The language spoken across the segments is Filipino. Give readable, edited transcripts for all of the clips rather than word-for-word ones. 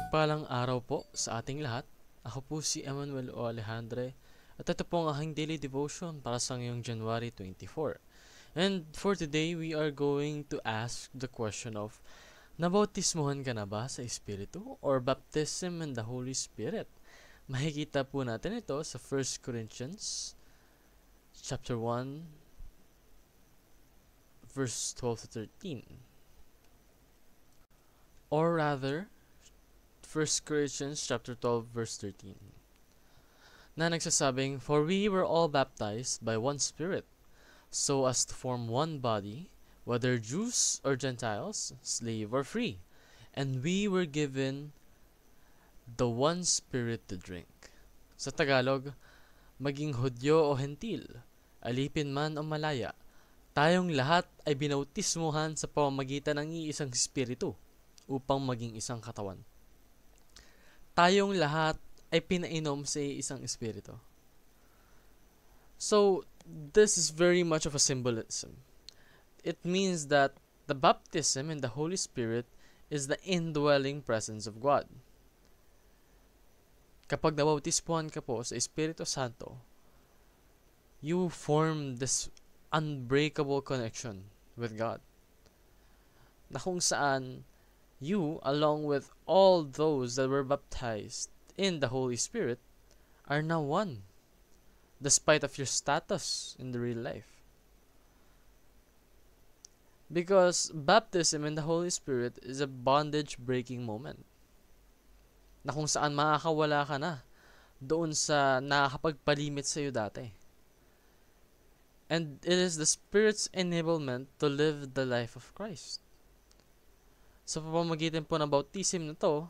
Mapagpalang araw po sa ating lahat. Ako po si Emmanuel O. Alejandre at ito po ang aking daily devotion para sa ngayong January 24. And for today, we are going to ask the question of, nabautismuhan ka na ba sa Espiritu or baptism in the Holy Spirit? Makikita po natin ito sa 1 Corinthians chapter 1 verse 12 to 13. Or rather, 1 Corinthians chapter 12 verse 13 na nagsasabing, "For we were all baptized by one Spirit, so as to form one body, whether Jews or Gentiles, slave or free, and we were given the one Spirit to drink." Sa Tagalog, maging Hudyo o Hentil, alipin man o malaya, tayong lahat ay binautismuhan sa pamamagitan ng iisang Espiritu upang maging isang katawan. Tayong lahat ay pinainom sa isang espiritu. So, this is very much of a symbolism. It means that the baptism in the Holy Spirit is the indwelling presence of God. Kapag nabautismuhan ka po sa Espiritu Santo, you form this unbreakable connection with God, na kung saan you, along with all those that were baptized in the Holy Spirit, are now one, despite of your status in the real life. Because baptism in the Holy Spirit is a bondage-breaking moment, na kung saan makakawala ka na doon sa nakakapagpalimit sa iyo dati. And it is the Spirit's enablement to live the life of Christ. Sa pamamagitan po ng bautism na to,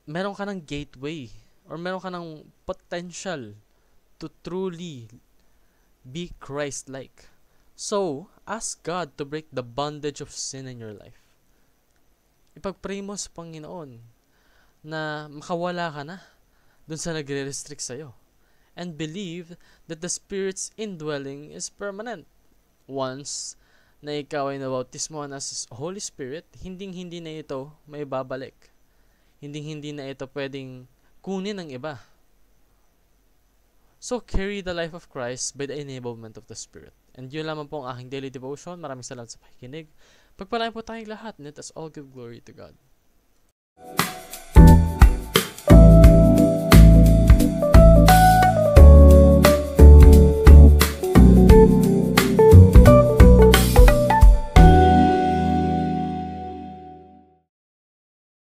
meron ka ng gateway or meron ka ng potential to truly be Christ-like. So, ask God to break the bondage of sin in your life. Ipag-pray mo sa Panginoon na makawala ka na dun sa nagre-restrict sa'yo. And believe that the Spirit's indwelling is permanent. Once na ikaw ay nabautismuhan as Holy Spirit, hinding-hindi na ito may babalik. Hinding-hindi na ito pwedeng kunin ng iba. So, carry the life of Christ by the enablement of the Spirit. And yun lamang po ang aking daily devotion. Maraming salamat sa pakikinig. Pagpalain po tayong lahat. Let us all give glory to God.